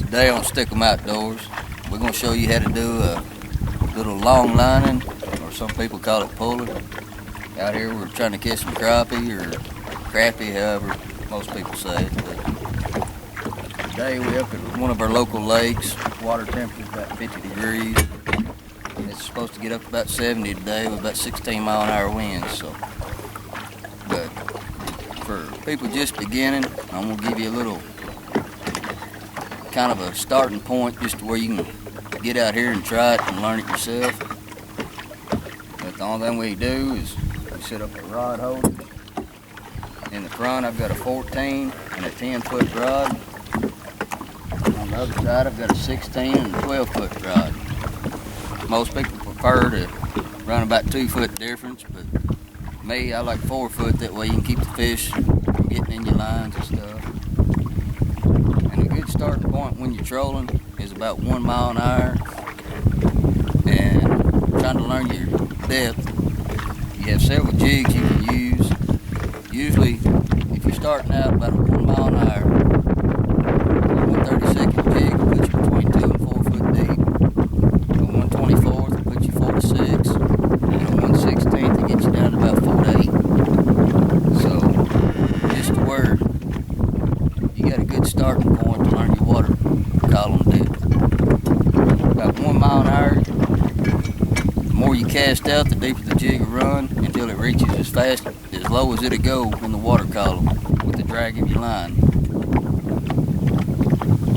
Today on Stickem Outdoors, we're going to show you how to do a little long lining, or some people call it pulling. Out here we're trying to catch some crappie or crappie, however most people say it. But today we're up at one of our local lakes. Water temperature is about 50 degrees. It's supposed to get up to about 70 today with about 16-mile-an-hour winds. So, but for people just beginning, I'm going to give you a little kind of a starting point just to where you can get out here and try it and learn it yourself. But the only thing we do is we set up a rod holder. In the front I've got a 14 and a 10-foot rod. On the other side I've got a 16 and a 12-foot rod. Most people prefer to run about 2 foot difference, but me, I like 4 foot. That way you can keep the fish from getting in your lines and stuff. And a good starting point when you're trolling is about 1 mile an hour. And trying to learn your depth, you have several jigs you can use. Usually, if you're starting out about 1 mile an hour, a 1/32 jig will put you between 2 and 4 foot deep. A 1/24 will put you 4 to 6, and a 1/16 will get you down to about 4 to 8. So, just to where you got a good starting point to learn your water column depth. About 1 mile an hour, the more you cast out, the deeper the jig will run until it reaches as low as it'll go in the water column with the drag of your line.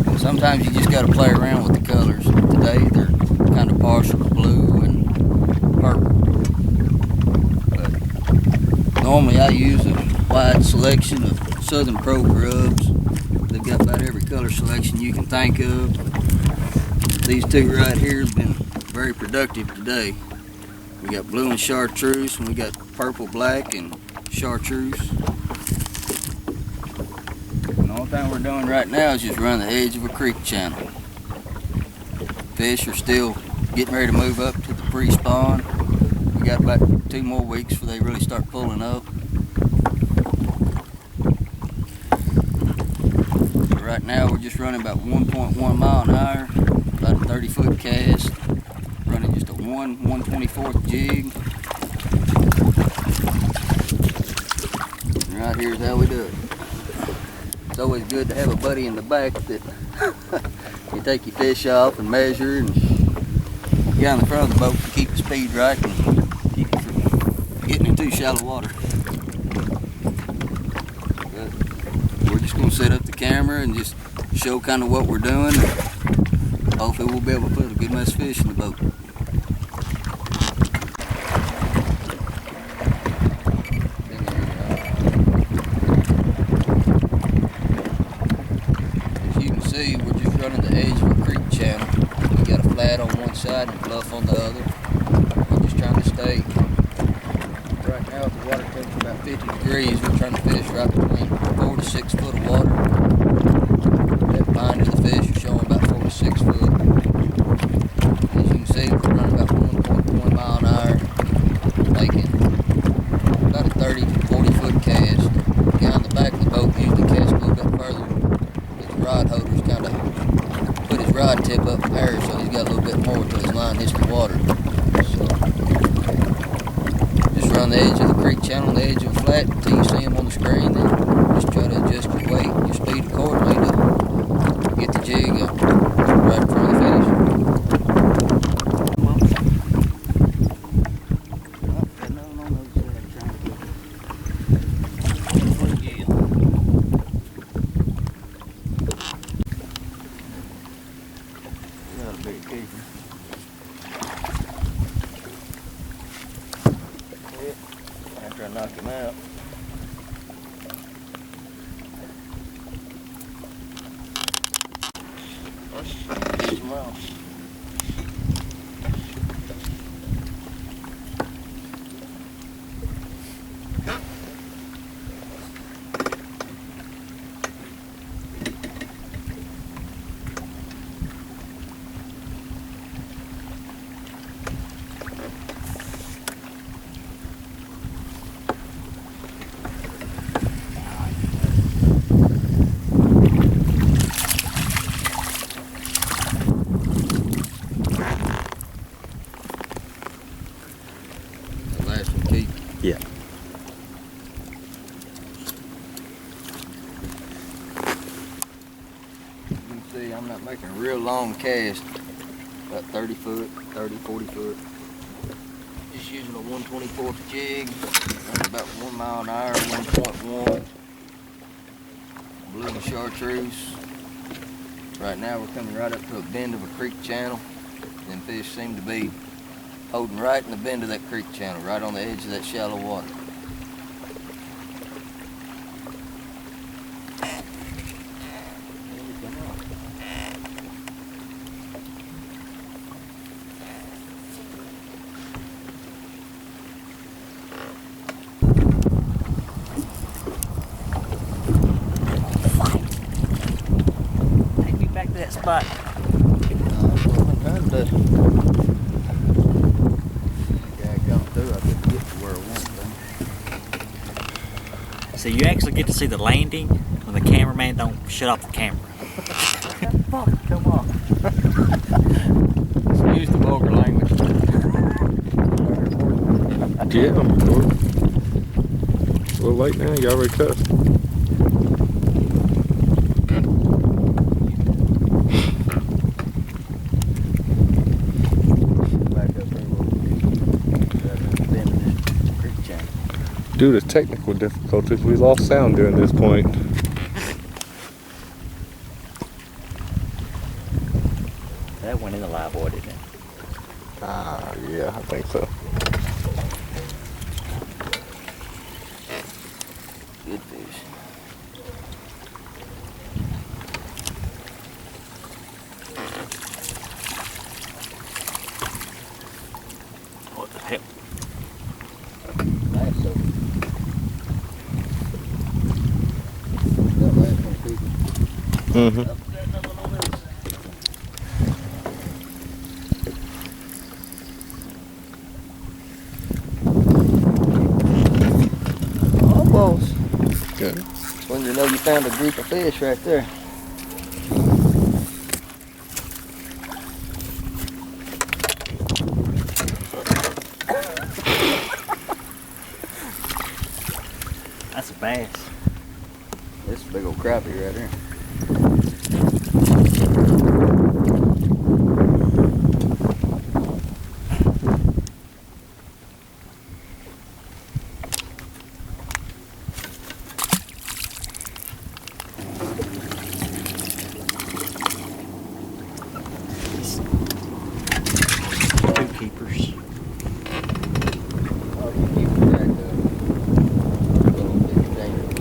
And sometimes you just got to play around with the colors. Today they're kind of partial to blue and purple. But normally I use a wide selection of Southern Pro grubs. They've got about every color selection you can think of. These two right here have been very productive today. We got blue and chartreuse, and we got purple, black, and chartreuse. And the only thing we're doing right now is just run the edge of a creek channel. Fish are still getting ready to move up to the pre-spawn. We got about 2 more weeks before they really start pulling up. But right now we're just running about 1.1 mile an hour, about a 30-foot cast. Running just a 1/124 jig. And right here's how we do it. It's always good to have a buddy in the back that you take your fish off and measure, and get on the front of the boat to keep the speed right and keep you from getting into shallow water. But we're just going to set up the camera and just show kind of what we're doing. Hopefully we'll be able to put a good mess of fish in the boat. As you can see, we're just running the edge of a creek channel. We got a flat on one side and a bluff on the other. We're just trying to stay. Right now with the water temperature about 50 degrees, we're trying to fish right between 4 to 6 foot of water. That bind of the fish is showing about 4 to 6 foot. As you can see, we're running about 1.1 mile an hour, making about a 30 to 40 foot cast. The guy on the back of the boat usually casts a little bit further. His rod holder's kind of put his rod tip up in the air, so he's got a little bit more till his line hits the water. So, just run the edge of the creek channel and the edge of the flat until you see him on the screen, then just try to adjust your weight and your speed accordingly to get the jig right in front of the fish. Got a big keeper. After I knock him out. Let's get him out. I'm making a real long cast, about 30 foot, 30, 40 foot. Just using a 1/24 jig, running about 1 mile an hour, 1.1. Blue and chartreuse. Right now we're coming right up to a bend of a creek channel. Them fish seem to be holding right in the bend of that creek channel, right on the edge of that shallow water. Take me back to that spot. So you actually get to see the landing when the cameraman don't shut off the camera. Come on. Excuse the vulgar language. Yeah, I'm recording. It's a little late now, you already cussed. Due to technical difficulties, we lost sound during this point. That went in the live boy, didn't it? Ah, yeah, I think so. Good fish. What the hell? Nice, so. Mm-hmm. Almost. Good. When you know you found a group of fish right there. That's a bass. This is a big old crappie right here. Two keepers. Oh, you keep it back up. Little bit dangerous.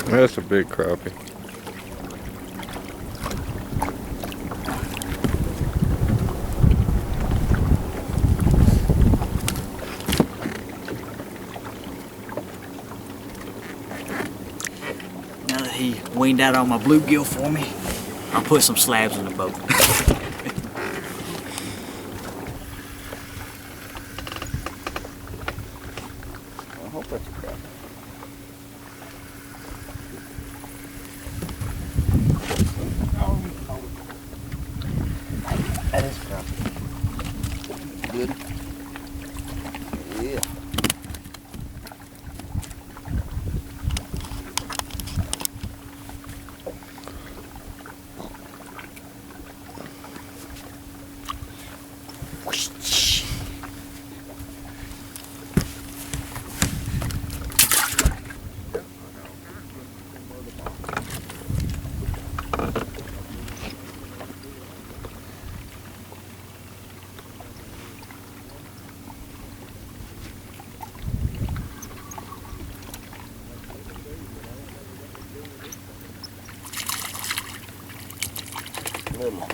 That's a big crappie. Now that he weaned out all my bluegill for me, I'll put some slabs in the boat. I hope that's a crappie. That is crappie. Good. Yeah. Little.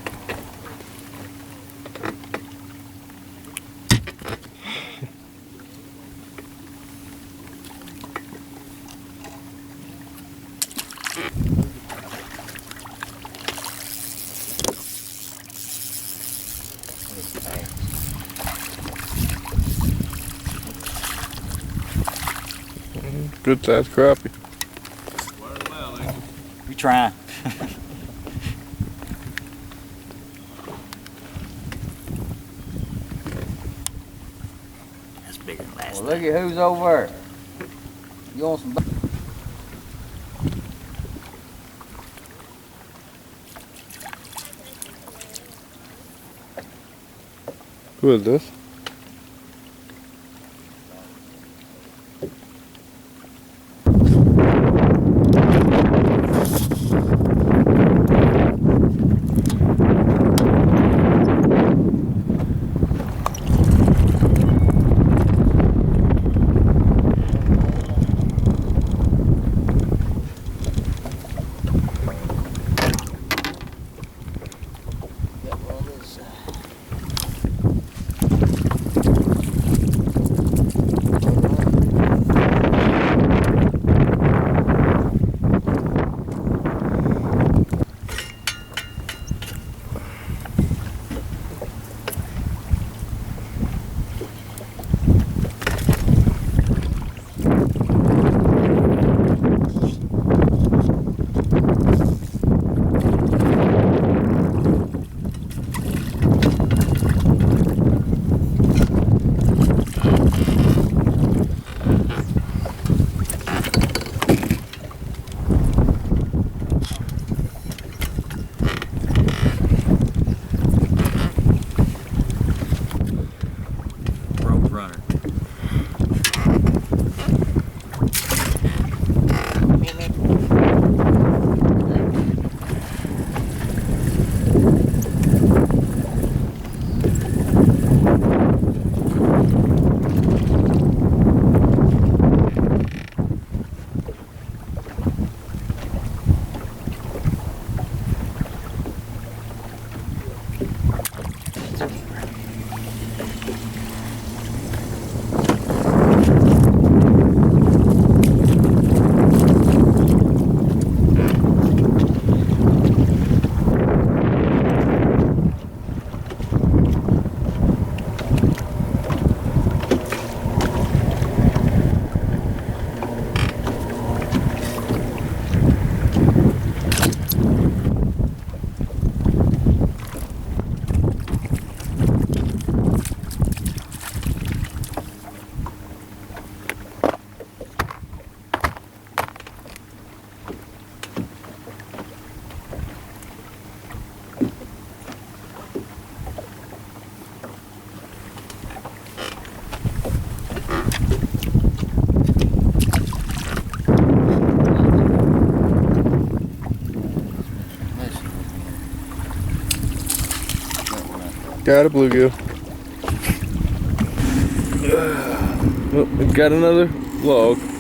Good sized crappie. We try. That's bigger than last Well, look at who's over there. You want some? Who is this? runner. Got a bluegill. Oh, got another log.